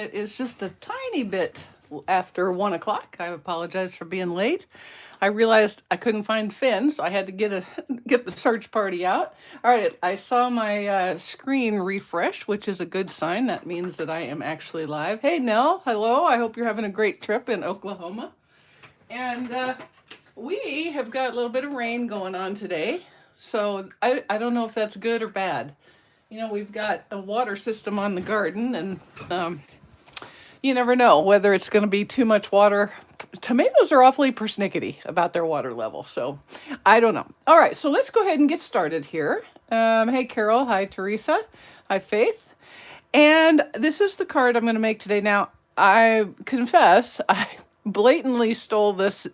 it is just a tiny bit after 1 o'clock. I apologize for being late. I realized I couldn't find Finn, so I had to get the search party out. All right, I saw my screen refresh, which is a good sign. That means that I am actually live. Hey, Nell, hello. I hope you're having a great trip in Oklahoma. And we have got a little bit of rain going on today, so I don't know if that's good or bad. You know, we've got a water system on the garden, and you never know whether it's going to be too much water. Tomatoes are awfully persnickety about their water level, so I don't know. All right, so let's go ahead and get started here. Hey, Carol. Hi, Teresa. Hi, Faith. And this is the card I'm going to make today. Now, I confess, I blatantly stole this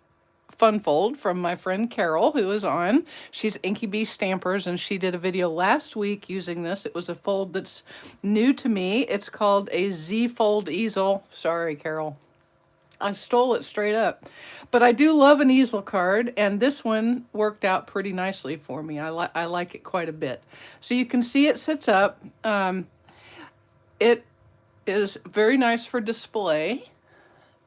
fun fold from my friend Carol, who is on. She's Inky Bee Stampers, and she did a video last week using this. It was a fold that's new to me. It's called a Z Fold Easel. Sorry, Carol. I stole it straight up. But I do love an easel card, and this one worked out pretty nicely for me. I like it quite a bit. So you can see it sits up. It is very nice for display,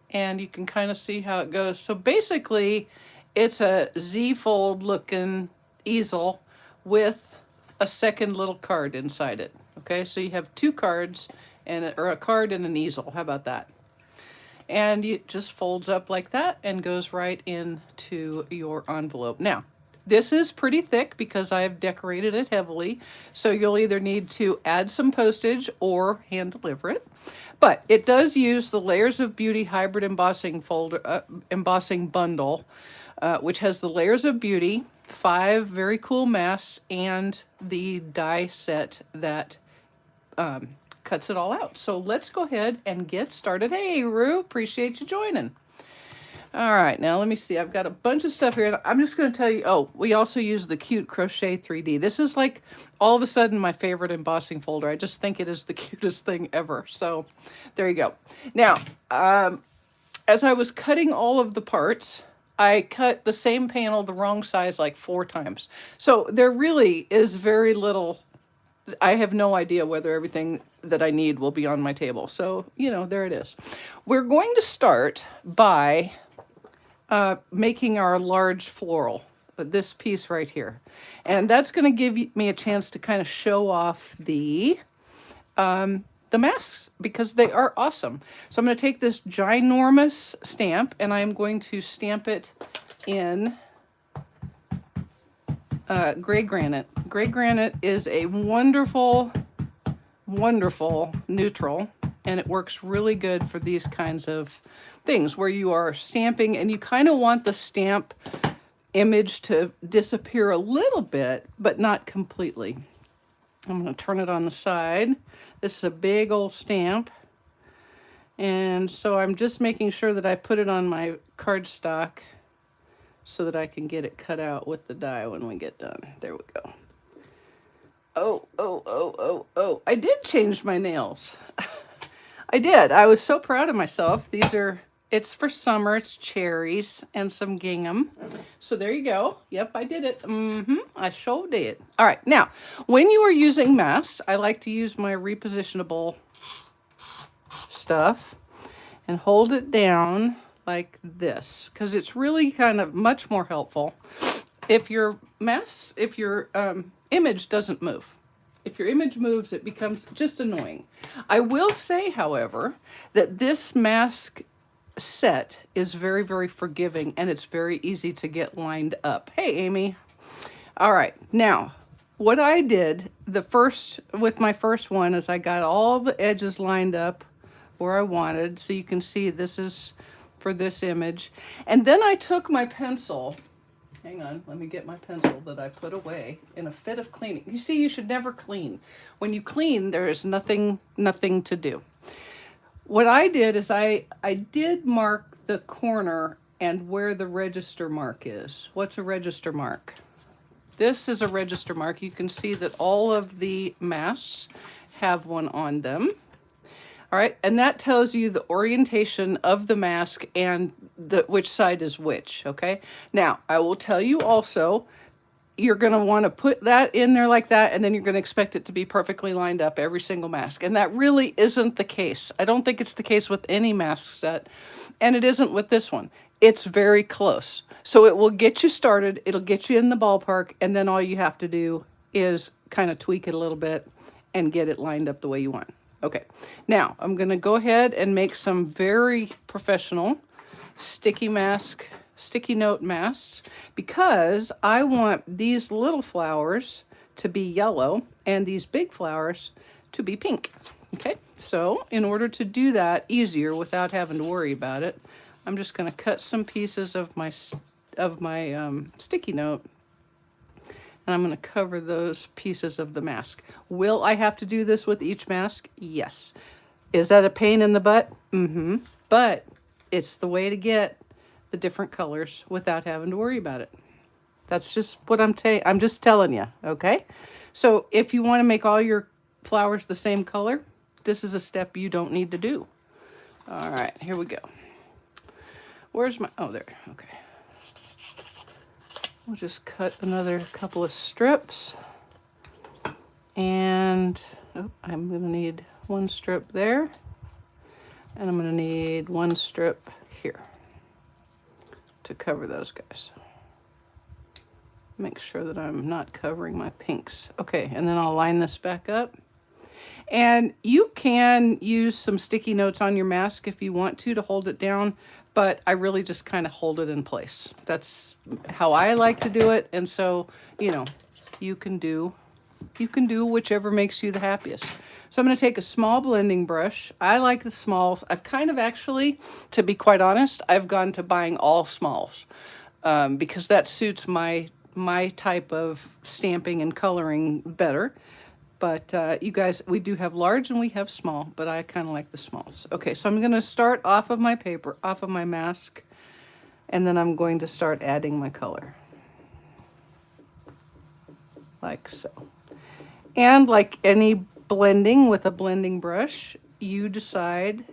and you can kind of see how it goes. So basically, it's a Z-fold looking easel with a second little card inside it. Okay, so you have two cards, or a card and an easel. How about that? And it just folds up like that and goes right into your envelope. Now, this is pretty thick because I have decorated it heavily, so you'll either need to add some postage or hand deliver it. But it does use the Layers of Beauty Hybrid Embossing embossing bundle, which has the Layers of Beauty, 5 very cool masks, and the die set that cuts it all out. So let's go ahead and get started. Hey, Rue, appreciate you joining. All right, now let me see. I've got a bunch of stuff here. I'm just going to tell you, oh, we also use the Cute Crochet 3D. This is like all of a sudden my favorite embossing folder. I just think it is the cutest thing ever. So there you go. Now, as I was cutting all of the parts, I cut the same panel the wrong size like 4 times. So there really is very little. I have no idea whether everything that I need will be on my table. So, you know, there it is. We're going to start by making our large floral, this piece right here. And that's going to give me a chance to kind of show off the masks because they are awesome. So I'm going to take this ginormous stamp and I'm going to stamp it in gray granite. Gray granite is a wonderful, wonderful neutral, and it works really good for these kinds of things where you are stamping and you kind of want the stamp image to disappear a little bit, but not completely. I'm going to turn it on the side. This is a big old stamp. And so I'm just making sure that I put it on my cardstock so that I can get it cut out with the die when we get done. There we go. Oh, I did change my nails. I did. I was so proud of myself. It's for summer. It's cherries and some gingham. So there you go. Yep, I did it. I sure did. All right. Now, when you are using masks, I like to use my repositionable stuff and hold it down like this because it's really kind of much more helpful if your image doesn't move. If your image moves, it becomes just annoying. I will say, however, that this mask set is very, very forgiving and it's very easy to get lined up. Hey, Amy. All right. Now, what I did with my first one is I got all the edges lined up where I wanted. So you can see this is for this image. And then I took my pencil. Hang on, let me get my pencil that I put away in a fit of cleaning. You see, you should never clean. When you clean, there is nothing to do. What I did is I did mark the corner and where the register mark is. What's a register mark? This is a register mark. You can see that all of the masks have one on them. All right, and that tells you the orientation of the mask and which side is which, okay? Now, I will tell you also, you're going to want to put that in there like that, and then you're going to expect it to be perfectly lined up every single mask. And that really isn't the case. I don't think it's the case with any mask set, and it isn't with this one. It's very close. So it will get you started, it'll get you in the ballpark, and then all you have to do is kind of tweak it a little bit and get it lined up the way you want. Okay, now I'm going to go ahead and make some very professional sticky note masks, because I want these little flowers to be yellow and these big flowers to be pink. Okay, so in order to do that easier without having to worry about it, I'm just going to cut some pieces of my sticky note, and I'm going to cover those pieces of the mask. Will I have to do this with each mask? Yes. Is that a pain in the butt? Mm-hmm. But it's the way to get the different colors without having to worry about it. That's just what I'm just telling you, okay? So if you want to make all your flowers the same color, this is a step you don't need to do. All right, here we go. Where's my, oh, there, okay. We'll just cut another couple of strips. And oh, I'm gonna need one strip there. And I'm gonna need one strip here to cover those guys. Make sure that I'm not covering my pinks. Okay, and then I'll line this back up. And you can use some sticky notes on your mask if you want to hold it down, but I really just kind of hold it in place. That's how I like to do it. And so, you know, you can do whichever makes you the happiest. So I'm going to take a small blending brush. I like the smalls. I've kind of actually, to be quite honest, I've gone to buying all smalls because that suits my type of stamping and coloring better. But you guys, we do have large and we have small, but I kind of like the smalls. Okay, so I'm going to start off of my paper, off of my mask, and then I'm going to start adding my color. Like so. And like any blending with a blending brush, you decide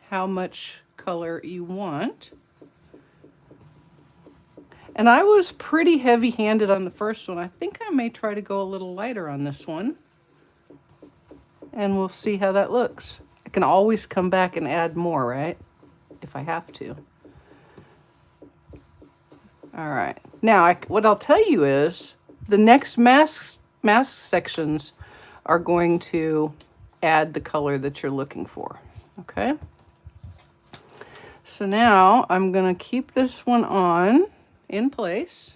how much color you want. And I was pretty heavy-handed on the first one. I think I may try to go a little lighter on this one. And we'll see how that looks. I can always come back and add more, right? If I have to. All right. Now, what I'll tell you is the next mask sections are going to add the color that you're looking for. Okay? So now I'm going to keep this one on in place.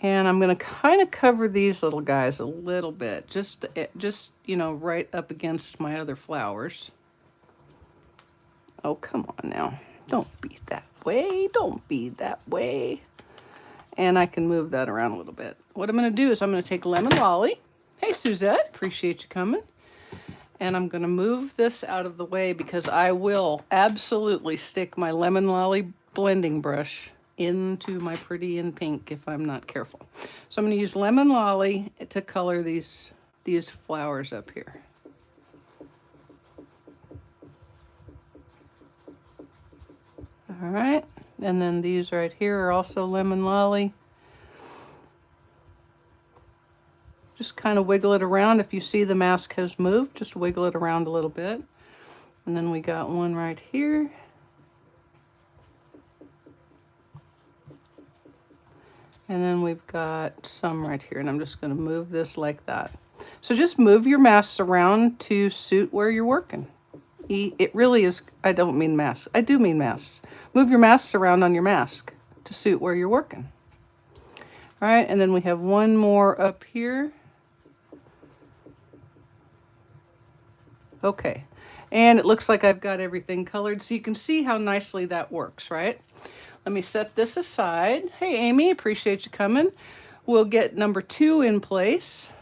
And I'm going to kind of cover these little guys a little bit, just you know, right up against my other flowers. Oh, come on now. Don't be that way. Don't be that way. And I can move that around a little bit. What I'm going to do is I'm going to take Lemon Lolly. Hey, Suzette. Appreciate you coming. And I'm going to move this out of the way because I will absolutely stick my Lemon Lolly blending brush into my pretty in pink if I'm not careful. So I'm going to use Lemon Lolly to color these flowers up here. All right, and then these right here are also Lemon Lolly. Just kind of wiggle it around. If you see the mask has moved, just wiggle it around a little bit. And then we got one right here. And then we've got some right here, and I'm just going to move this like that. So just move your masks around to suit where you're working. It really is, I don't mean masks. I do mean masks. Move your masks around on your mask to suit where you're working. All right, and then we have one more up here. Okay, and it looks like I've got everything colored, so you can see how nicely that works, right? Let me set this aside. Hey, Amy, appreciate you coming. We'll get number 2 in place.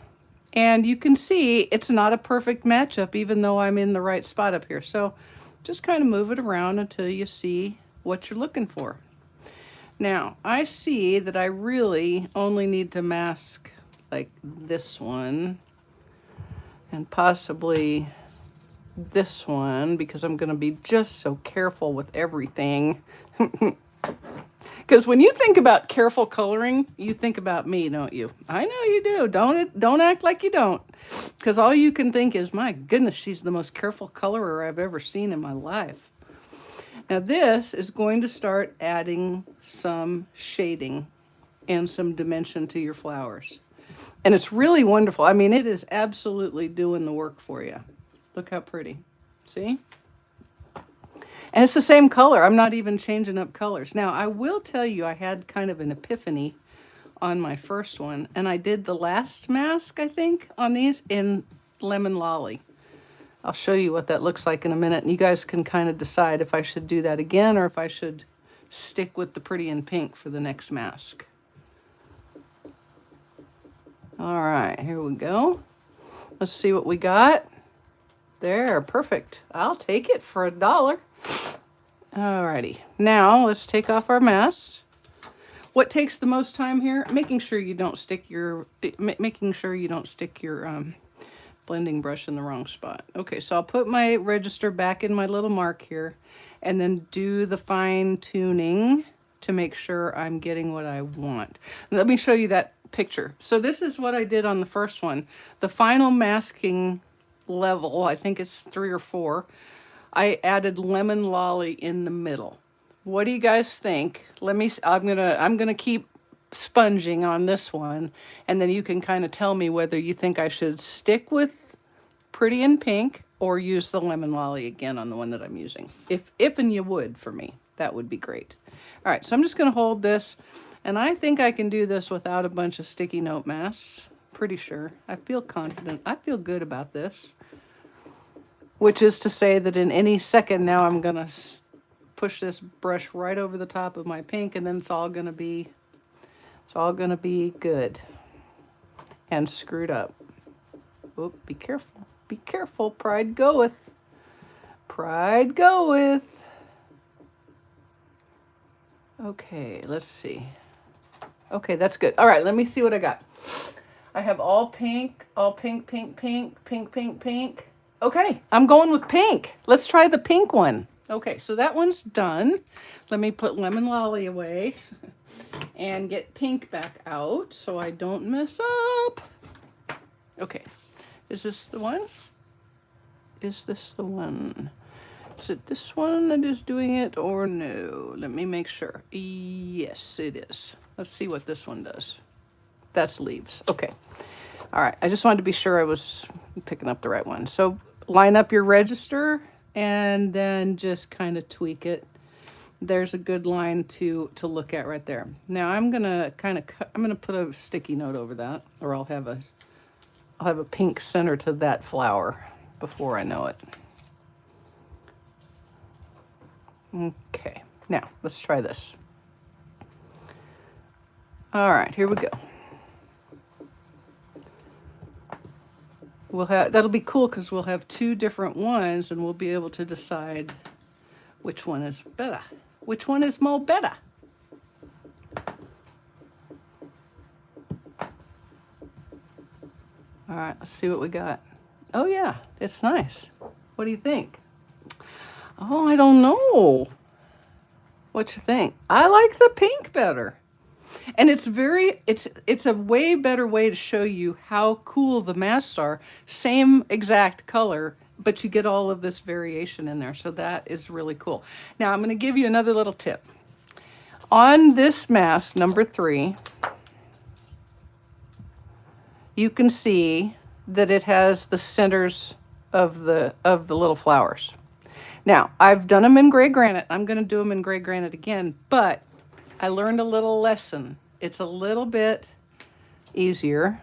And you can see it's not a perfect matchup, even though I'm in the right spot up here. So just kind of move it around until you see what you're looking for. Now, I see that I really only need to mask like this one and possibly this one because I'm going to be just so careful with everything. Because when you think about careful coloring, you think about me, don't you? I know you do. Don't act like you don't. Because all you can think is, my goodness, she's the most careful colorer I've ever seen in my life. Now this is going to start adding some shading and some dimension to your flowers. And it's really wonderful. I mean, it is absolutely doing the work for you. Look how pretty. See? And it's the same color. I'm not even changing up colors. Now, I will tell you, I had kind of an epiphany on my first one. And I did the last mask, I think, on these in Lemon Lolly. I'll show you what that looks like in a minute. And you guys can kind of decide if I should do that again or if I should stick with the Pretty in Pink for the next mask. All right, here we go. Let's see what we got. There, perfect. I'll take it for $1. Alrighty, now let's take off our masks. What takes the most time here? Making sure you don't stick your blending brush in the wrong spot. Okay, so I'll put my register back in my little mark here and then do the fine tuning to make sure I'm getting what I want. Let me show you that picture. So this is what I did on the first one. The final masking level, I think it's 3 or 4, I added Lemon Lolly in the middle. What do you guys think? I'm gonna keep sponging on this one, and then you can kind of tell me whether you think I should stick with Pretty in Pink or use the Lemon Lolly again on the one that I'm using. If and you would, for me, that would be great. All right, so I'm just gonna hold this, and I think I can do this without a bunch of sticky note masks. Pretty sure. I feel confident. I feel good about this. Which is to say that in any second now I'm gonna push this brush right over the top of my pink, and then it's all gonna be good and screwed up. Oh, be careful. Be careful. Pride goeth. Pride goeth. Okay, let's see. Okay, that's good. All right, let me see what I got. I have all pink, pink, pink, pink, pink, pink. Okay, I'm going with pink. Let's try the pink one. Okay, so that one's done. Let me put Lemon Lolly away and get pink back out so I don't mess up. Okay, is this the one? Is this the one? Is it this one that is doing it or no? Let me make sure. Yes, it is. Let's see what this one does. That's leaves. Okay. All right, I just wanted to be sure I was picking up the right one. So line up your register and then just kind of tweak it. There's a good line to look at right there. Now I'm gonna put a sticky note over that, or I'll have a pink center to that flower before I know it. Okay, now let's try this. All right, here we go. That'll be cool because we'll have 2 different ones and we'll be able to decide which one is better. Which one is more better? All right, let's see what we got. Oh yeah, it's nice. What do you think? Oh, I don't know. What you think? I like the pink better. And it's a way better way to show you how cool the masks are. Same exact color, but you get all of this variation in there. So that is really cool. Now I'm going to give you another little tip. On this mask, number 3, you can see that it has the centers of the little flowers. Now, I've done them in gray granite. I'm going to do them in gray granite again, but I learned a little lesson. It's a little bit easier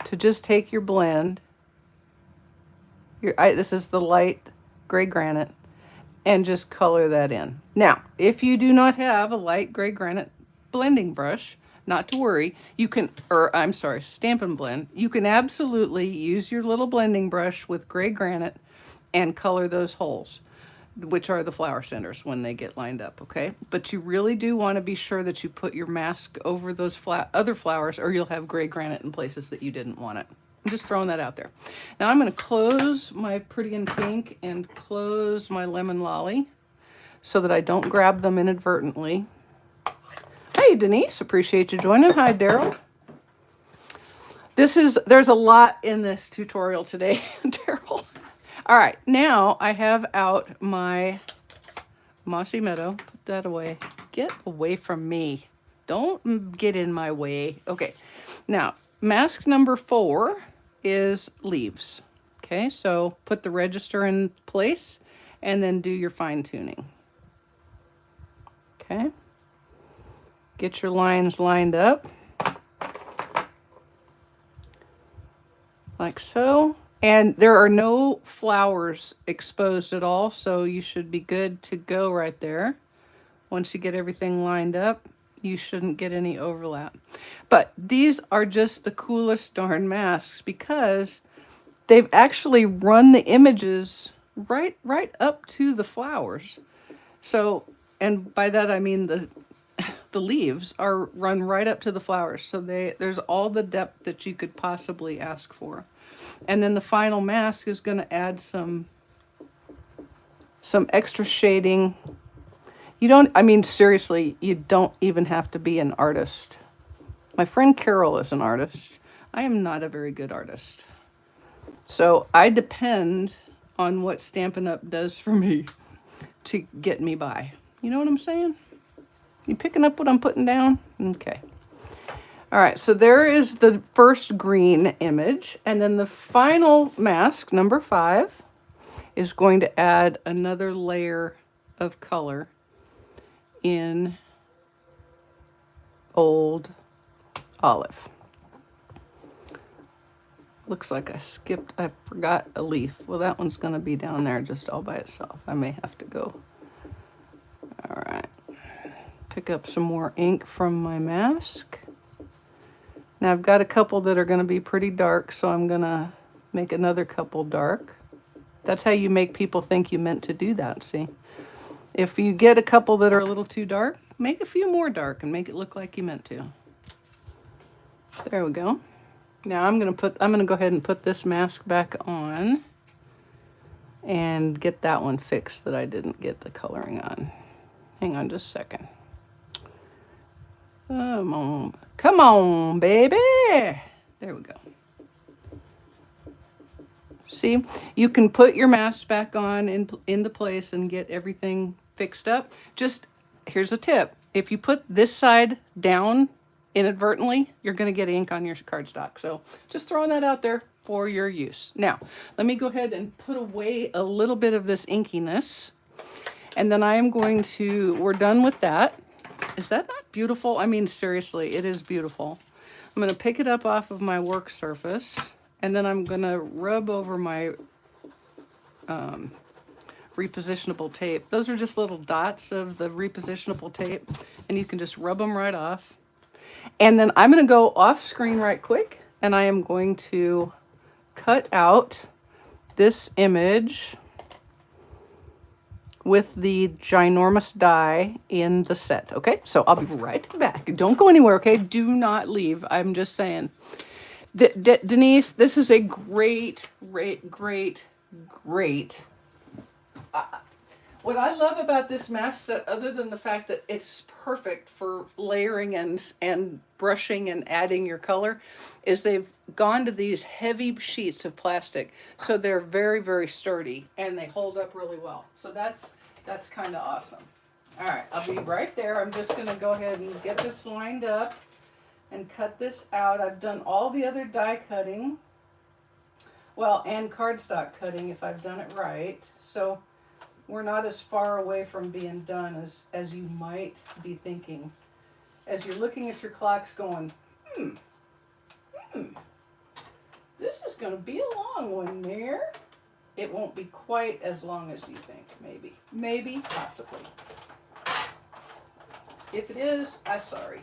to just take your blend. This is the light gray granite, and just color that in. Now, if you do not have a light gray granite blending brush, not to worry, you can, Stampin' Blend, you can absolutely use your little blending brush with gray granite and color those holes, which are the flower centers when they get lined up, okay? But you really do want to be sure that you put your mask over those other flowers, or you'll have gray granite in places that you didn't want it. I'm just throwing that out there. Now I'm going to close my Pretty in Pink and close my Lemon Lolly so that I don't grab them inadvertently. Hey, Denise, appreciate you joining. Hi, Daryl. There's a lot in this tutorial today, Daryl. All right, now I have out my Mossy Meadow. Put that away. Get away from me. Don't get in my way. Okay, now mask number 4 is leaves. Okay, so put the register in place and then do your fine tuning. Okay, get your lines lined up like so. And there are no flowers exposed at all, so you should be good to go right there. Once you get everything lined up, you shouldn't get any overlap. But these are just the coolest darn masks because they've actually run the images right up to the flowers. So, and by that I mean the leaves are run right up to the flowers. So there's all the depth that you could possibly ask for. And then the final mask is going to add some extra shading. You don't, I mean, seriously, you don't even have to be an artist. My friend Carol is an artist. I am not a very good artist. So I depend on what Stampin' Up! Does for me to get me by. You know what I'm saying? You picking up what I'm putting down? Okay. All right, so there is the first green image, and then the final mask, number 5, is going to add another layer of color in Old Olive. Looks like I forgot a leaf. Well, that one's going to be down there just all by itself. I may have to go. All right. Pick up some more ink from my mask. Now I've got a couple that are going to be pretty dark, so I'm going to make another couple dark. That's how you make people think you meant to do that, see? If you get a couple that are a little too dark, make a few more dark and make it look like you meant to. There we go. Now I'm going to go ahead and put this mask back on and get that one fixed that I didn't get the coloring on. Hang on just a second. Come on, baby. There we go. See, you can put your mask back on into place and get everything fixed up. Just, here's a tip. If you put this side down inadvertently, you're going to get ink on your cardstock. So just throwing that out there for your use. Now, let me go ahead and put away a little bit of this inkiness. And then I am going to, we're done with that. Is that not beautiful? I mean, seriously, it is beautiful. I'm going to pick it up off of my work surface, and then I'm going to rub over my repositionable tape. Those are just little dots of the repositionable tape, and you can just rub them right off. And then I'm going to go off screen right quick, and I am going to cut out this image with the ginormous die in the set. Okay, so I'll be right back. Don't go anywhere, okay? Do not leave. I'm just saying. Denise, this is a great. What I love about this mask set, other than the fact that it's perfect for layering and brushing and adding your color, is they've gone to these heavy sheets of plastic. So they're very, very sturdy and they hold up really well. So that's kind of awesome. All right, I'll be right there. I'm just going to go ahead and get this lined up and cut this out. I've done all the other die cutting. Well, and cardstock cutting if I've done it right. So we're not as far away from being done as you might be thinking. As you're looking at your clocks going, this is going to be a long one there. It won't be quite as long as you think, maybe, possibly. If it is, I'm sorry.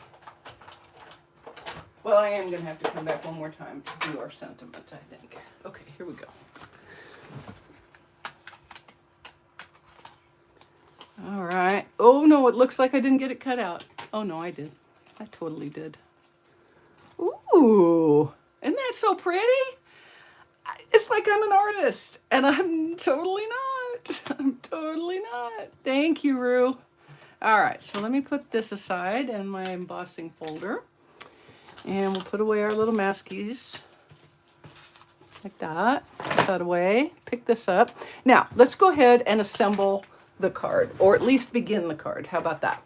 Well, I am going to have to come back one more time to do our sentiment, I think. Okay, here we go. All right. Oh, no, it looks like I didn't get it cut out. Oh, no, I did. I totally did. Ooh, isn't that so pretty? It's like I'm an artist, and I'm totally not. I'm totally not. Thank you, Rue. All right, so let me put this aside in my embossing folder. And we'll put away our little maskies. Like that. Put that away. Pick this up. Now, let's go ahead and assemble the card. Or at least begin the card. How about that?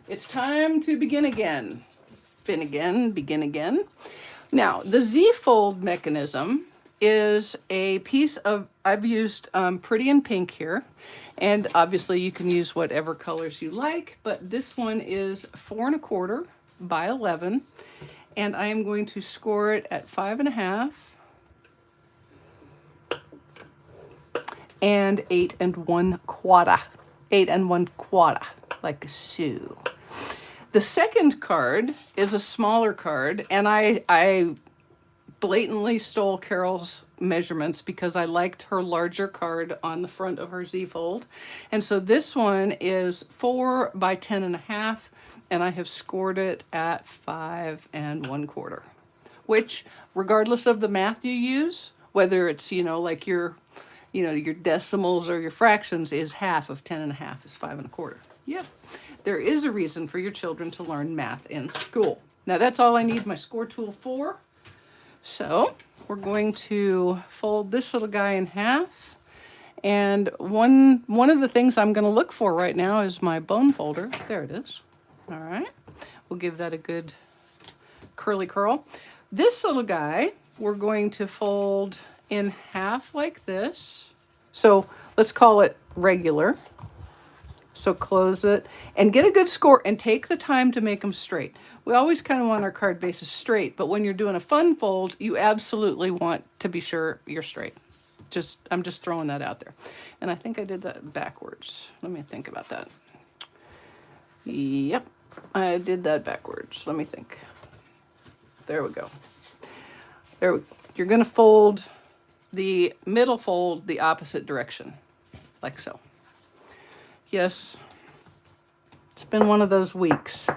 It's time to begin again. Begin again. Now, the Z-fold mechanism is a piece of, I've used Pretty in Pink here, and obviously you can use whatever colors you like, but this one is 4 1/4 by 11, and I am going to score it at 5 1/2 and 8 1/4, 8 1/4, like so. The second card is a smaller card, and I blatantly stole Carol's measurements because I liked her larger card on the front of her Z-fold. And so this one is 4 by 10 1/2, and I have scored it at 5 1/4, which regardless of the math you use, whether it's, like your decimals or your fractions, is half of 10 1/2 is 5 1/4. Yep. There is a reason for your children to learn math in school. Now that's all I need my score tool for. So we're going to fold this little guy in half. And one of the things I'm going to look for right now is my bone folder. There it is. All right. We'll give that a good curly curl. This little guy, we're going to fold in half like this. So let's call it regular. So close it and get a good score and take the time to make them straight. We always kind of want our card bases straight, but when you're doing a fun fold, you absolutely want to be sure you're straight. I'm just throwing that out there. And I think I did that backwards. Let me think about that. Yep, I did that backwards. Let me think. There we go. You're going to fold the middle fold the opposite direction, like so. Yes, it's been one of those weeks.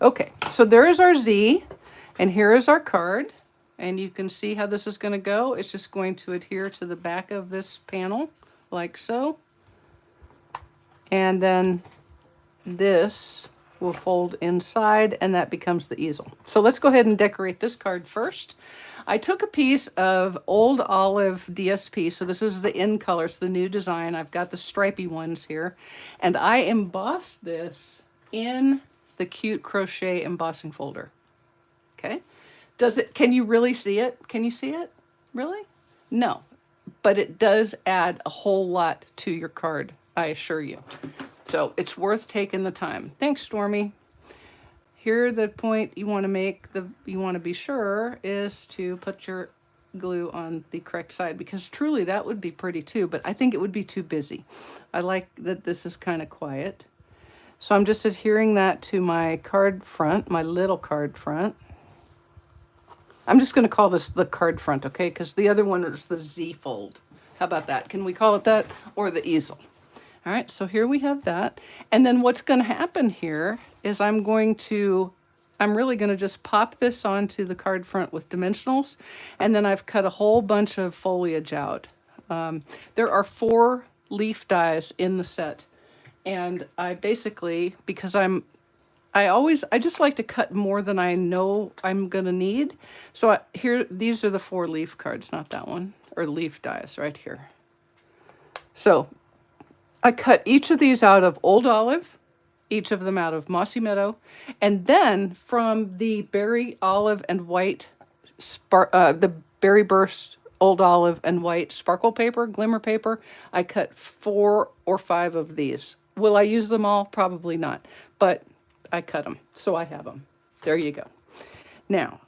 Okay, so there is our Z, and here is our card. And you can see how this is going to go. It's just going to adhere to the back of this panel, like so. And then this will fold inside, and that becomes the easel. So let's go ahead and decorate this card first. I took a piece of Old Olive DSP, so this is the in colors, the new design. I've got the stripy ones here, and I embossed this in the cute crochet embossing folder. Okay, can you really see it? Can you see it? Really? No, but it does add a whole lot to your card, I assure you. So it's worth taking the time. Thanks, Stormy. Here, the point you want to make, you want to be sure, is to put your glue on the correct side, because truly that would be pretty too, but I think it would be too busy. I like that this is kind of quiet. So I'm just adhering that to my card front, my little card front. I'm just going to call this the card front, okay? Because the other one is the Z fold. How about that? Can we call it that? Or the easel? All right, so here we have that. And then what's going to happen here is I'm really going to just pop this onto the card front with dimensionals. And then I've cut a whole bunch of foliage out. There are 4 leaf dies in the set. And I basically, because I just like to cut more than I know I'm going to need. So these are the 4 leaf cards, not that one, or leaf dies right here. So I cut each of these out of Old Olive, each of them out of Mossy Meadow, and then from the Berry Olive and White, the Berry Burst Old Olive and White sparkle paper, glimmer paper, I cut 4 or 5 of these. Will I use them all? Probably not, but I cut them, so I have them. There you go. Now,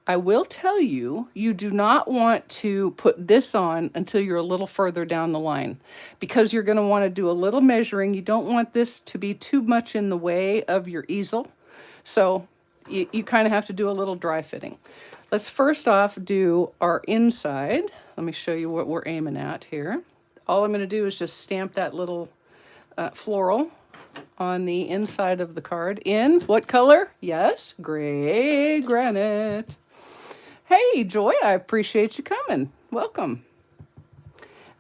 I will tell you, you do not want to put this on until you're a little further down the line, because you're going to want to do a little measuring. You don't want this to be too much in the way of your easel. So you kind of have to do a little dry fitting. Let's first off do our inside. Let me show you what we're aiming at here. All I'm going to do is just stamp that little floral on the inside of the card in what color? Yes, gray granite. Hey, Joy, I appreciate you coming. Welcome.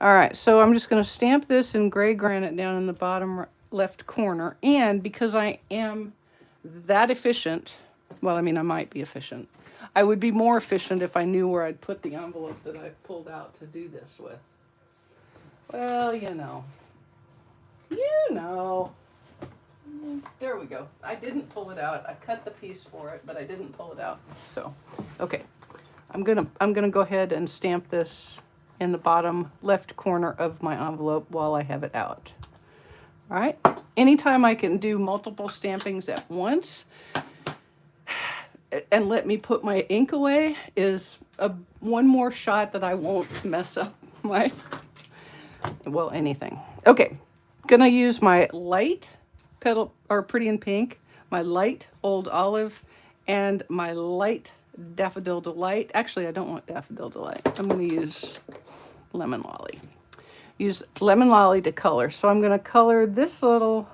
All right, so I'm just going to stamp this in gray granite down in the bottom left corner. And because I am that efficient, well, I mean, I might be efficient. I would be more efficient if I knew where I'd put the envelope that I pulled out to do this with. Well, you know. There we go. I didn't pull it out. I cut the piece for it, but I didn't pull it out. So, okay. I'm gonna go ahead and stamp this in the bottom left corner of my envelope while I have it out. All right. Anytime I can do multiple stampings at once and let me put my ink away is one more shot that I won't mess up my, well, anything. Okay. Gonna use my light petal or Pretty in Pink, my light Old Olive, and my light Daffodil Delight. Actually, I don't want Daffodil Delight. I'm gonna use Lemon Lolly. Use Lemon Lolly to color. So I'm gonna color this little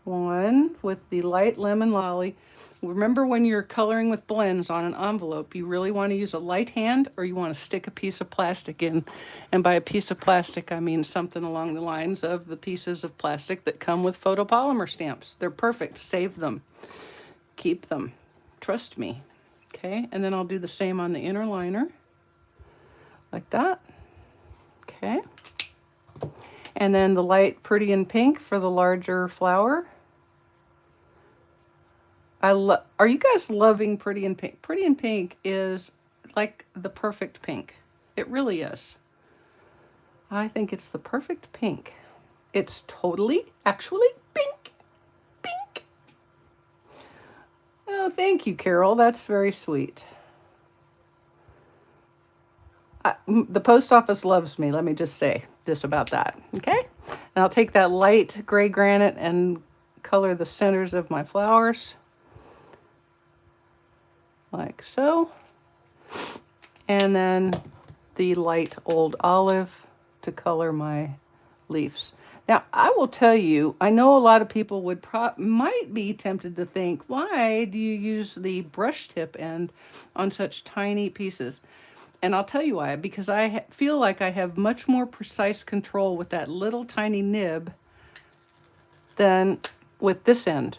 one with the light Lemon Lolly. Remember, when you're coloring with blends on an envelope, you really want to use a light hand, or you want to stick a piece of plastic in. And by a piece of plastic, I mean something along the lines of the pieces of plastic that come with photopolymer stamps. They're perfect. Save them. Keep them. Trust me. Okay, and then I'll do the same on the inner liner. Like that. Okay. And then the light Pretty in Pink for the larger flower. Are you guys loving Pretty in Pink? Pretty in Pink is like the perfect pink. It really is. I think it's the perfect pink. It's totally, actually pink. Pink. Oh, thank you, Carol. That's very sweet. The post office loves me. Let me just say this about that. Okay? And I'll take that light gray granite and color the centers of my flowers. Like so. And then the light Old Olive to color my leaves. Now, I will tell you, I know a lot of people might be tempted to think, why do you use the brush tip end on such tiny pieces? And I'll tell you why. Because I feel like I have much more precise control with that little tiny nib than with this end.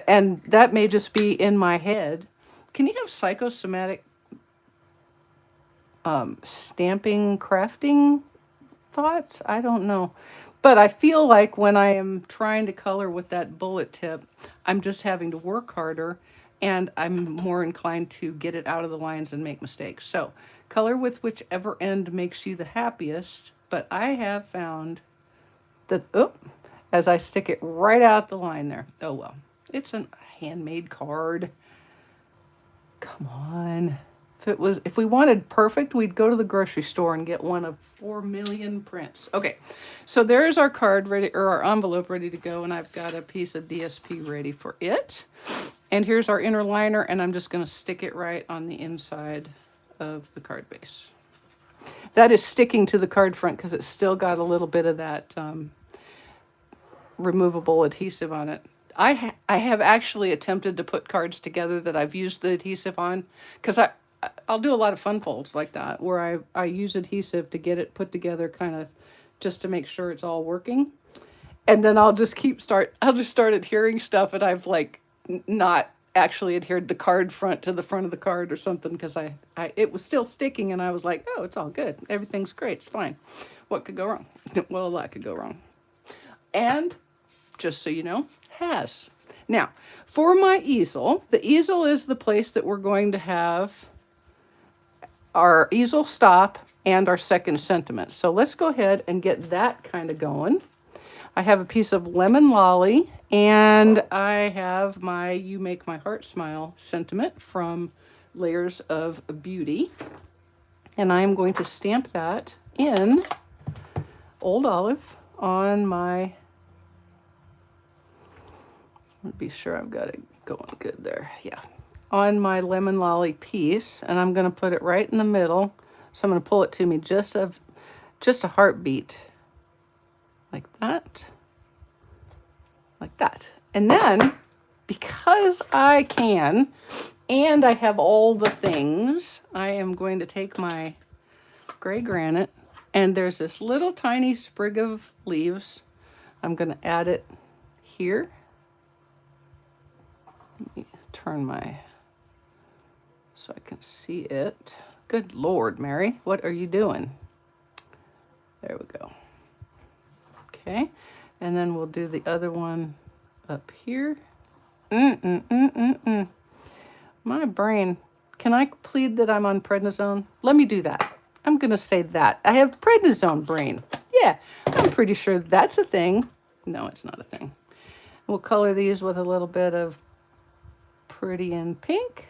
And that may just be in my head. Can you have psychosomatic stamping, crafting thoughts? I don't know. But I feel like when I am trying to color with that bullet tip, I'm just having to work harder, and I'm more inclined to get it out of the lines and make mistakes. So color with whichever end makes you the happiest. But I have found that, as I stick it right out the line there. Oh, well, it's a handmade card. Come on. If we wanted perfect, we'd go to the grocery store and get one of 4 million prints. Okay, so there's our card ready, or our envelope ready to go, and I've got a piece of DSP ready for it. And here's our inner liner, and I'm just going to stick it right on the inside of the card base. That is sticking to the card front because it's still got a little bit of that removable adhesive on it. I have actually attempted to put cards together that I've used the adhesive on, because I'll do a lot of fun folds like that where I use adhesive to get it put together, kind of just to make sure it's all working. And then I'll just start adhering stuff, and I've like not actually adhered the card front to the front of the card or something, because it was still sticking, and I was like, oh, it's all good. Everything's great. It's fine. What could go wrong? Well, a lot could go wrong. And just so you know, has. Now, for my easel, the easel is the place that we're going to have our easel stop and our second sentiment. So let's go ahead and get that kind of going. I have a piece of Lemon Lolly, and I have my You Make My Heart Smile sentiment from Layers of Beauty. And I am going to stamp that in Old Olive on my, let me be sure I've got it going good there. Yeah. On my Lemon Lolly piece, and I'm going to put it right in the middle. So I'm going to pull it to me just a heartbeat. Like that. Like that. And then, because I can, and I have all the things, I am going to take my gray granite, and there's this little tiny sprig of leaves. I'm going to add it here. Let me turn my, so I can see it. Good Lord, Mary, what are you doing? There we go. Okay, and then we'll do the other one up here. My brain, can I plead that I'm on prednisone? Let me do that. I'm going to say that. I have prednisone brain. Yeah, I'm pretty sure that's a thing. No, it's not a thing. We'll color these with a little bit of Pretty in Pink.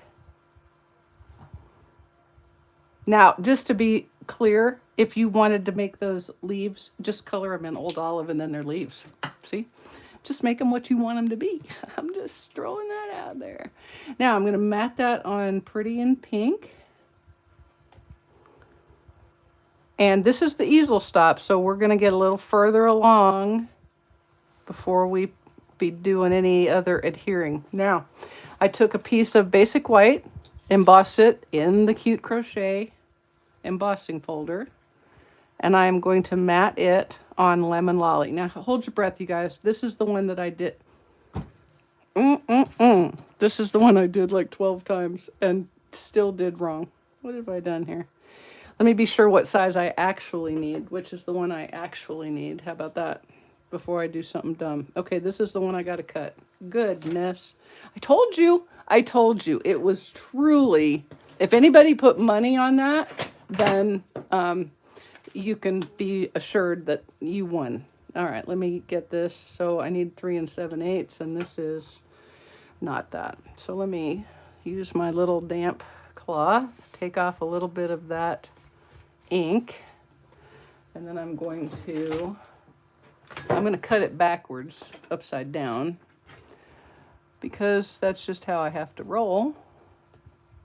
Now, just to be clear, if you wanted to make those leaves, just color them in Old Olive and then they're leaves. See? Just make them what you want them to be. I'm just throwing that out there. Now, I'm going to mat that on Pretty in Pink. And this is the easel stop, so we're going to get a little further along before we be doing any other adhering. Now, I took a piece of basic white, embossed it in the Cute Crochet embossing folder, and I'm going to mat it on Lemon Lolly. Now, hold your breath, you guys. This is the one that I did. This is the one I did like 12 times and still did wrong. What have I done here? Let me be sure what size I actually need, which is the one I actually need. How about that? Before I do something dumb. Okay, this is the one I got to cut. Goodness. I told you. It was truly, if anybody put money on that, then you can be assured that you won. All right, let me get this. So I need 3 7/8, and this is not that. So let me use my little damp cloth, take off a little bit of that ink, and then I'm going to cut it backwards, upside down, because that's just how I have to roll.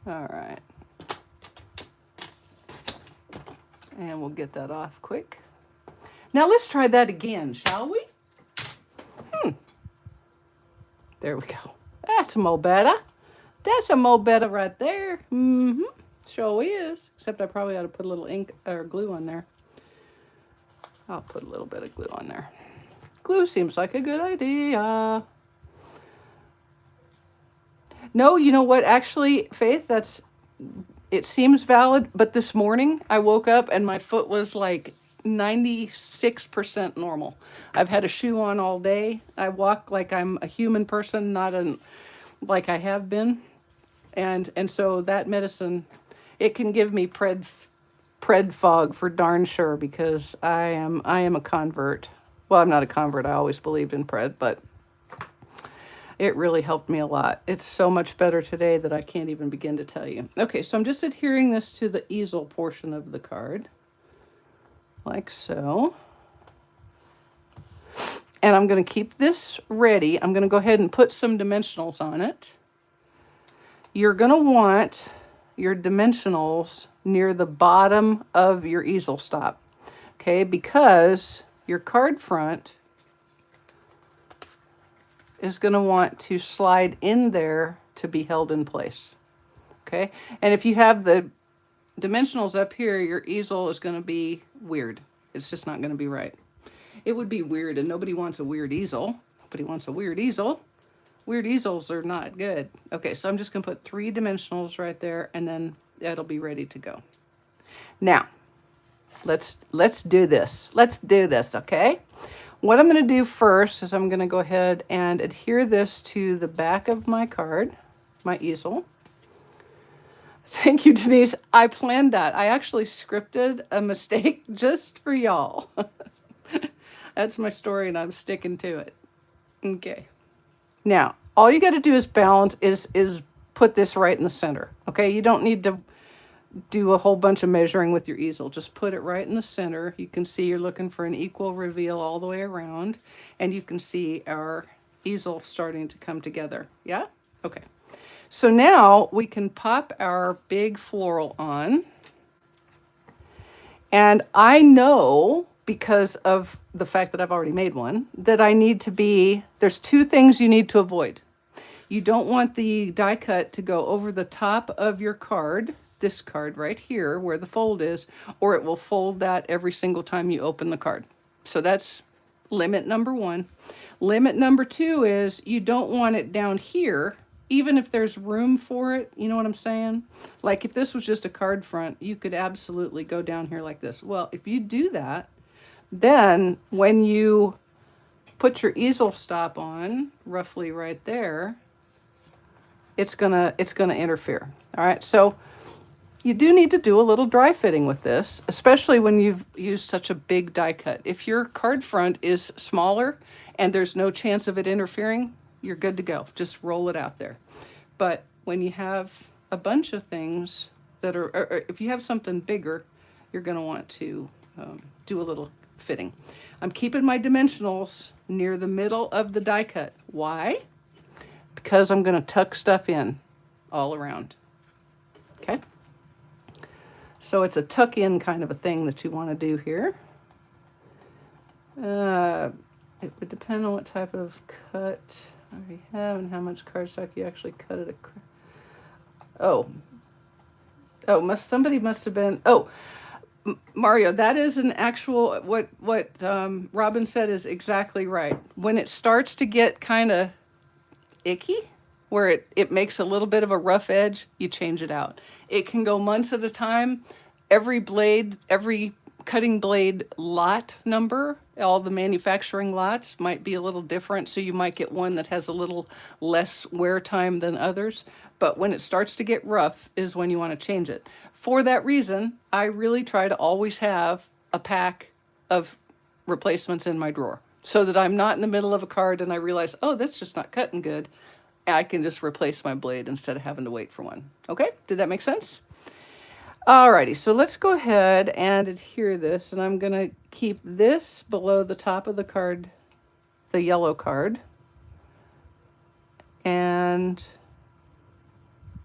All right. And we'll get that off quick. Now let's try that again, shall we? There we go. That's mo better. That's a mo better right there. Sure is. Except I probably ought to put a little ink or glue on there. I'll put a little bit of glue on there. Glue seems like a good idea. No, you know what? Actually, Faith, it seems valid, but this morning I woke up and my foot was like 96% normal. I've had a shoe on all day. I walk like I'm a human person, not like I have been. And so that medicine, it can give me pred fog for darn sure, because I am a convert. Well, I'm not a convert. I always believed in pred, but it really helped me a lot. It's so much better today that I can't even begin to tell you. Okay, so I'm just adhering this to the easel portion of the card, like so. And I'm going to keep this ready. I'm going to go ahead and put some dimensionals on it. You're going to want your dimensionals near the bottom of your easel stop, okay? Because your card front is going to want to slide in there to be held in place, okay? And if you have the dimensionals up here, your easel is going to be weird. It's just not going to be right. It would be weird, and nobody wants a weird easel. Nobody wants a weird easel. Weird easels are not good. Okay, so I'm just going to put 3 dimensionals right there, and then it'll be ready to go. Now, let's do this. Let's do this, okay? What I'm going to do first is I'm going to go ahead and adhere this to the back of my card, my easel. Thank you, Denise. I planned that. I actually scripted a mistake just for y'all. That's my story, and I'm sticking to it. Okay. Now, all you got to do is balance, is put this right in the center. Okay, you don't need to do a whole bunch of measuring with your easel. Just put it right in the center. You can see you're looking for an equal reveal all the way around, and you can see our easel starting to come together. Yeah? Okay. So now we can pop our big floral on. And I know, because of the fact that I've already made one, that I need to be, there's 2 things you need to avoid. You don't want the die cut to go over the top of your card, this card right here where the fold is, or it will fold that every single time you open the card. So that's Limit number one. Limit number two is you don't want it down here, even if there's room for it. You know what I'm saying? Like if this was just a card front, you could absolutely go down here like this. Well, if you do that, then when you put your easel stop on, roughly right there, it's gonna interfere. All right, so you do need to do a little dry fitting with this, especially when you've used such a big die cut. If your card front is smaller and there's no chance of it interfering, you're good to go. Just roll it out there. But when you have a bunch of things that are, or if you have something bigger, you're going to want to do a little fitting. I'm keeping my dimensionals near the middle of the die cut. Why? Because I'm going to tuck stuff in all around. Okay? So it's a tuck in kind of a thing that you want to do here. It would depend on what type of cut you have and how much cardstock you actually cut it. Somebody must have been, Mario, that is an actual, what Robin said is exactly right. When it starts to get kind of icky, where it makes a little bit of a rough edge, you change it out. It can go months at a time. Every blade, every cutting blade lot number, all the manufacturing lots might be a little different, so you might get one that has a little less wear time than others. But when it starts to get rough is when you want to change it. For that reason, I really try to always have a pack of replacements in my drawer, so that I'm not in the middle of a card and I realize, oh, that's just not cutting good. I can just replace my blade instead of having to wait for one. Okay, did that make sense? Alrighty, so let's go ahead and adhere this, and I'm gonna keep this below the top of the card, the yellow card, and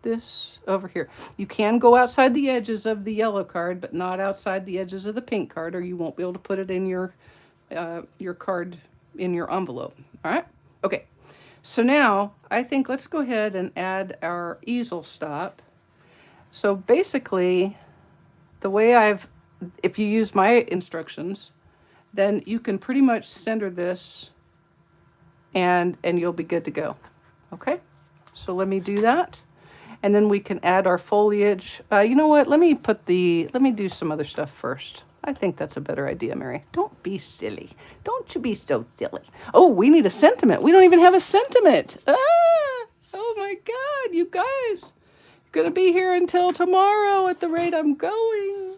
this over here. You can go outside the edges of the yellow card, but not outside the edges of the pink card, or you won't be able to put it in your card in your envelope. All right, okay. So now I think let's go ahead and add our easel stop. So basically, the way if you use my instructions, then you can pretty much center this and you'll be good to go. Okay, so let me do that. And then we can add our foliage. You know what, let me do some other stuff first. I think that's a better idea, Mary. Don't be silly. Don't you be so silly. Oh, we need a sentiment. We don't even have a sentiment. Oh my God, you guys. You're going to be here until tomorrow at the rate I'm going.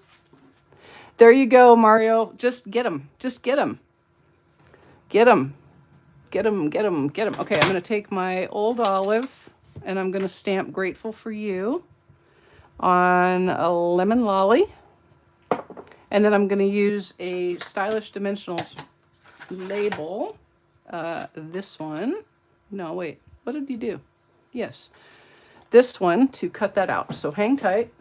There you go, Mario. Just get them. Just get them. Get them. Get them, get them, get them. Okay, I'm going to take my old olive and I'm going to stamp Grateful for You on a lemon lolly. And then I'm going to use a Stylish Dimensionals label. This one. No, wait. What did you do? Yes. This one to cut that out. So hang tight.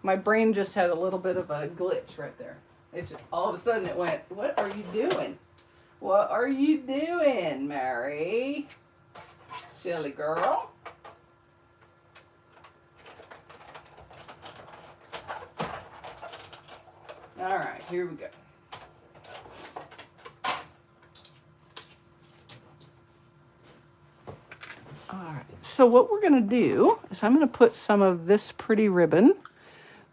My brain just had a little bit of a glitch right there. It just, all of a sudden it went, what are you doing? What are you doing, Mary? Silly girl. All right, here we go. All right, so what we're gonna do is I'm gonna put some of this pretty ribbon.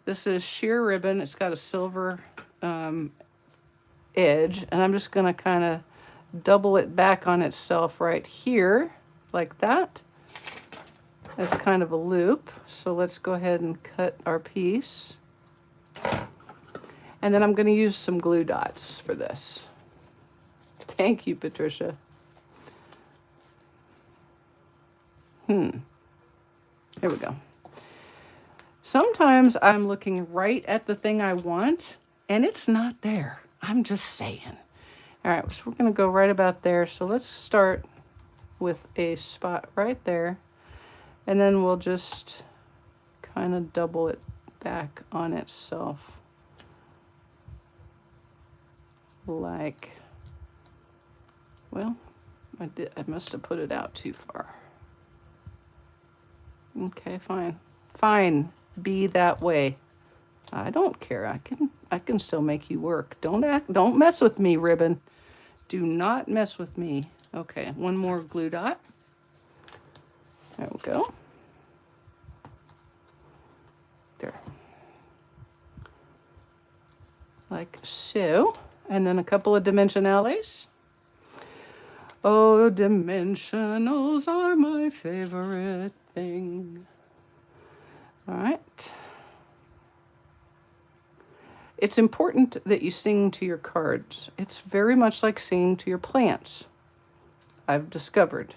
This is sheer ribbon. It's got a silver edge, and I'm just gonna kind of double it back on itself right here, like that, as kind of a loop. So let's go ahead and cut our piece. And then I'm going to use some glue dots for this. Thank you, Patricia. Here we go. Sometimes I'm looking right at the thing I want, and it's not there. I'm just saying. All right, so we're going to go right about there. So let's start with a spot right there, and then we'll just kind of double it back on itself. Like, well, I must have put it out too far. Okay, fine. Fine, be that way. I don't care. I can still make you work. Don't mess with me, ribbon. Do not mess with me. Okay, one more glue dot. There we go. There. Like so. And then a couple of dimensionales. Oh, dimensionals are my favorite thing. All right. It's important that you sing to your cards. It's very much like singing to your plants, I've discovered.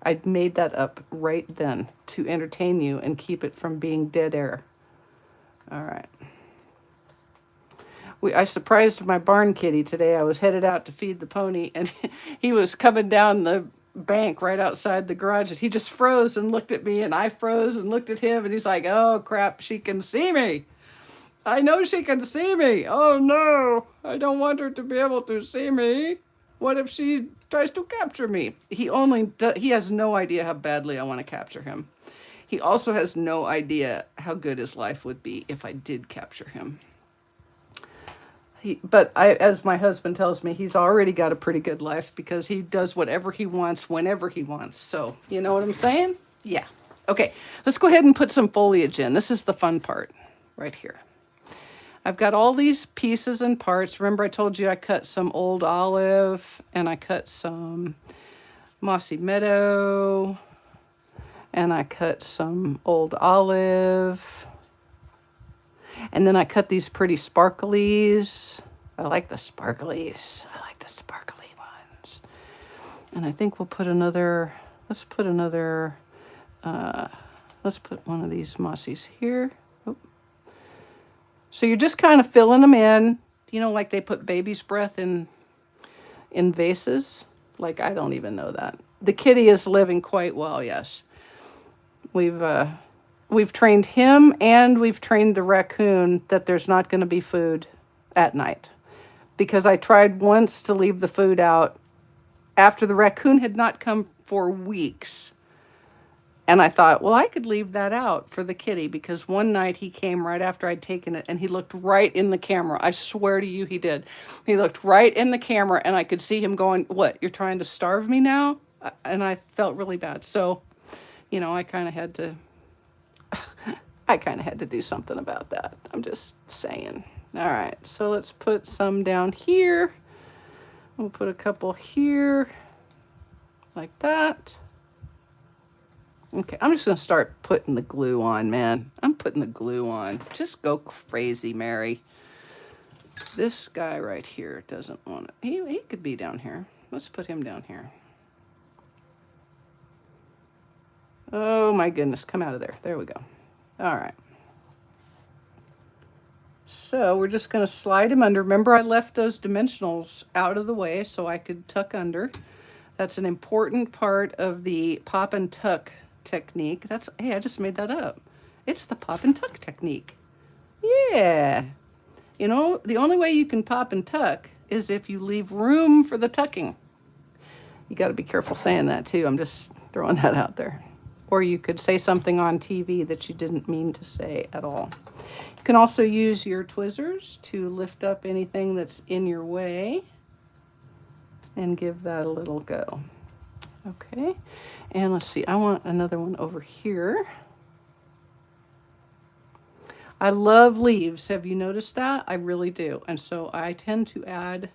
I made that up right then to entertain you and keep it from being dead air. All right. I surprised my barn kitty today. I was headed out to feed the pony, and he was coming down the bank right outside the garage, and he just froze and looked at me, and I froze and looked at him, and he's like, oh crap, she can see me. I know she can see me. Oh no, I don't want her to be able to see me. What if she tries to capture me? He has no idea how badly I want to capture him. He also has no idea how good his life would be if I did capture him. But as my husband tells me, he's already got a pretty good life because he does whatever he wants, whenever he wants. So, you know what I'm saying? Yeah. Okay, let's go ahead and put some foliage in. This is the fun part right here. I've got all these pieces and parts. Remember I told you I cut some old olive and I cut some mossy meadow and I cut some old olive. And then I cut these pretty sparklies. I like the sparklies. I like the sparkly ones. And I think we'll put another, let's put one of these mossies here. Oh. So you're just kind of filling them in. You know, like they put baby's breath in vases? Like, I don't even know that. The kitty is living quite well, yes. We've trained him and we've trained the raccoon that there's not going to be food at night. Because I tried once to leave the food out after the raccoon had not come for weeks. And I thought, well, I could leave that out for the kitty because one night he came right after I'd taken it and he looked right in the camera. I swear to you he did. He looked right in the camera and I could see him going, what, you're trying to starve me now? And I felt really bad. So, you know, I kind of had to do something about that. I'm just saying. All right, so let's put some down here. We'll put a couple here, like that. Okay, I'm just gonna start putting the glue on, man. I'm putting the glue on. Just go crazy, Mary. This guy right here doesn't want it. He could be down here. Let's put him down here. Oh my goodness, come out of there. There we go. All right. So we're just going to slide him under. Remember, I left those dimensionals out of the way so I could tuck under. That's an important part of the pop and tuck technique. Hey, I just made that up. It's the pop and tuck technique. Yeah. You know, the only way you can pop and tuck is if you leave room for the tucking. You got to be careful saying that too. I'm just throwing that out there. Or you could say something on TV that you didn't mean to say at all. You can also use your tweezers to lift up anything that's in your way and give that a little go. Okay, and let's see, I want another one over here. I love leaves. Have you noticed that? I really do. And so I tend to add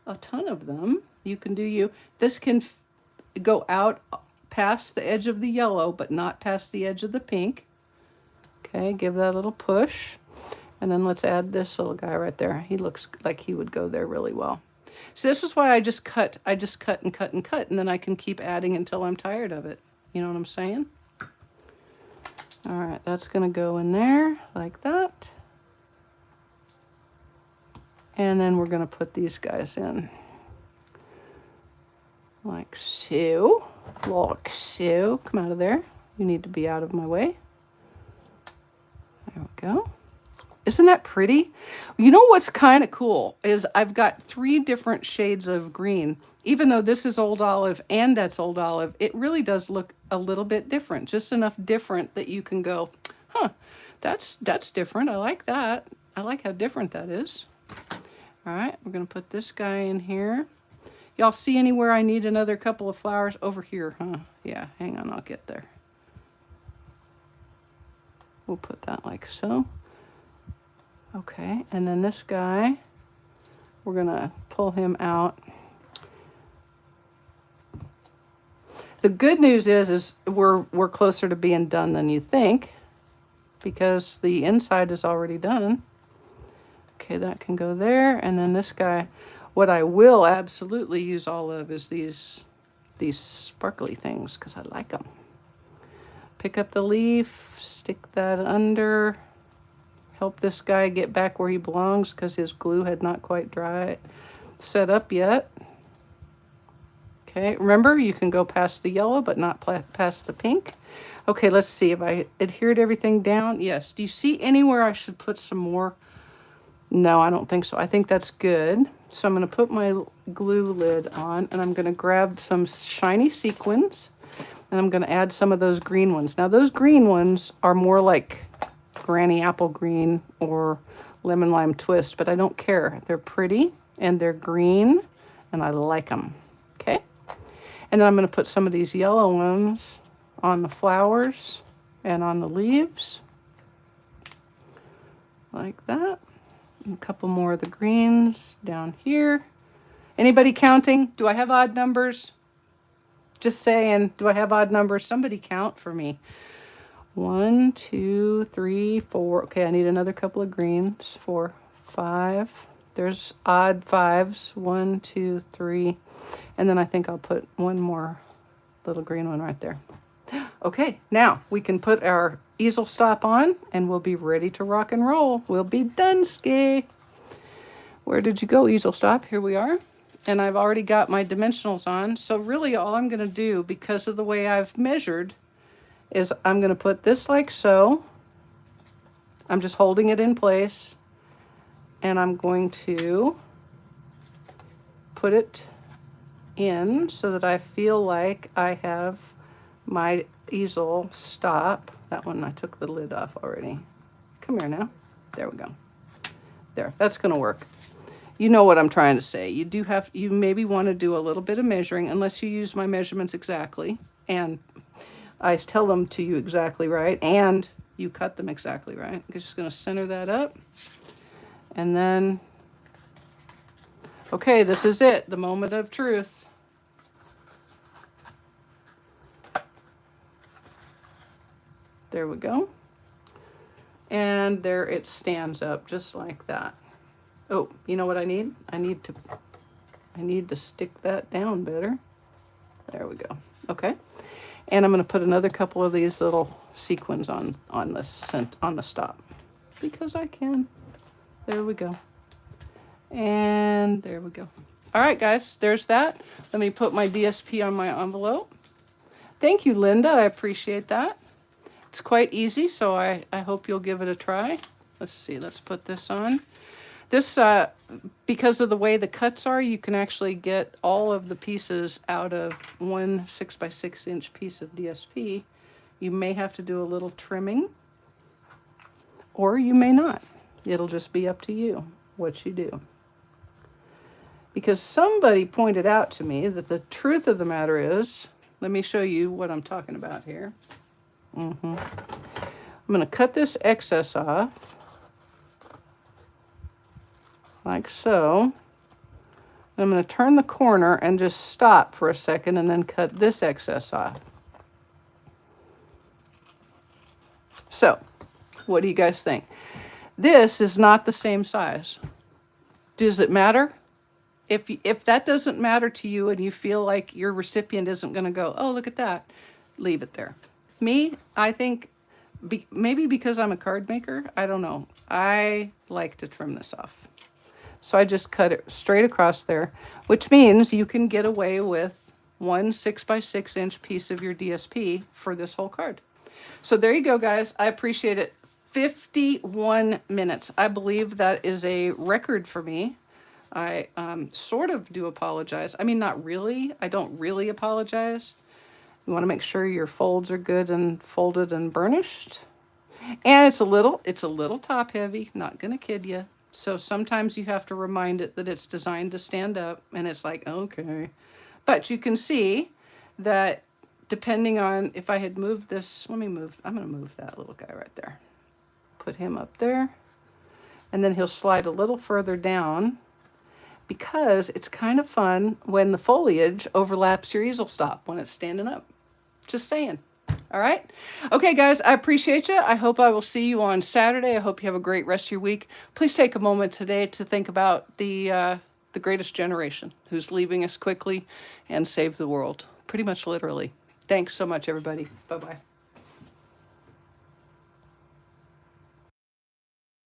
a ton of them. You can do you. This can go out past the edge of the yellow, but not past the edge of the pink. Okay, give that a little push. And then let's add this little guy right there. He looks like he would go there really well. So this is why I just cut and cut and cut, and then I can keep adding until I'm tired of it. You know what I'm saying? All right, that's gonna go in there like that. And then we're gonna put these guys in. Like so. Like so. Come out of there. You need to be out of my way. There we go. Isn't that pretty? You know what's kind of cool is I've got 3 different shades of green. Even though this is old olive and that's old olive, it really does look a little bit different. Just enough different that you can go, huh, that's different. I like that. I like how different that is. All right, we're going to put this guy in here. Y'all see anywhere I need another couple of flowers? Over here, huh? Yeah, hang on, I'll get there. We'll put that like so. Okay, and then this guy, we're gonna pull him out. The good news is we're closer to being done than you think, because the inside is already done. Okay, that can go there, and then this guy, what I will absolutely use all of is these sparkly things, because I like them. Pick up the leaf, stick that under, help this guy get back where he belongs because his glue had not quite set up yet. Okay, remember, you can go past the yellow, but not past the pink. Okay, let's see if I adhered everything down. Yes, do you see anywhere I should put some more? No, I don't think so. I think that's good. So I'm gonna put my glue lid on, and I'm gonna grab some shiny sequins, and I'm gonna add some of those green ones. Now those green ones are more like Granny Apple Green or Lemon Lime Twist, but I don't care. They're pretty, and they're green, and I like them. Okay? And then I'm going to put some of these yellow ones on the flowers and on the leaves. Like that. And a couple more of the greens down here. Anybody counting? Do I have odd numbers? Just saying, do I have odd numbers? Somebody count for me. 1, 2, 3, 4. Okay, I need another couple of greens. 4, 5. There's odd fives. 1, 2, 3. And then I think I'll put one more little green one right there. Okay, now we can put our easel stop on and we'll be ready to rock and roll. We'll be done, ski. Where did you go, easel stop? Here we are. And I've already got my dimensionals on. So really all I'm going to do, because of the way I've measured, is I'm going to put this like so. I'm just holding it in place. And I'm going to put it in so that I feel like I have my easel stop. That one, I took the lid off already. Come here now. There we go. There, that's going to work. You know what I'm trying to say. You maybe want to do a little bit of measuring, unless you use my measurements exactly. And I tell them to you exactly right, and you cut them exactly right. I'm just going to center that up. And then, okay, this is it, the moment of truth. There we go. And there it stands up just like that. Oh, you know what I need? I need to stick that down better. There we go. Okay. And I'm going to put another couple of these little sequins on the stop, because I can. There we go. And there we go. All right, guys, there's that. Let me put my DSP on my envelope. Thank you, Linda. I appreciate that. It's quite easy, so I hope you'll give it a try. Let's see. Let's put this on. This, because of the way the cuts are, you can actually get all of the pieces out of one 6x6 inch piece of DSP. You may have to do a little trimming, or you may not. It'll just be up to you what you do. Because somebody pointed out to me that the truth of the matter is, let me show you what I'm talking about here. I'm going to cut this excess off, like so. And I'm going to turn the corner and just stop for a second and then cut this excess off. So, what do you guys think? This is not the same size. Does it matter? If that doesn't matter to you and you feel like your recipient isn't going to go, oh, look at that, leave it there. Me, I think, maybe because I'm a card maker, I don't know. I like to trim this off. So I just cut it straight across there, which means you can get away with one 6x6 inch piece of your DSP for this whole card. So there you go, guys. I appreciate it. 51 minutes. I believe that is a record for me. I sort of do apologize. I mean, not really. I don't really apologize. You want to make sure your folds are good and folded and burnished. And it's a little top heavy. Not going to kid you. So sometimes you have to remind it that it's designed to stand up, and it's like, okay. But you can see that depending on, if I had moved this, I'm gonna move that little guy right there. Put him up there. And then he'll slide a little further down, because it's kind of fun when the foliage overlaps your easel stop when it's standing up. Just saying. All right. Okay, guys, I appreciate you. I hope I will see you on Saturday. I hope you have a great rest of your week. Please take a moment today to think about the greatest generation who's leaving us quickly and save the world. Pretty much literally. Thanks so much, everybody. Bye-bye.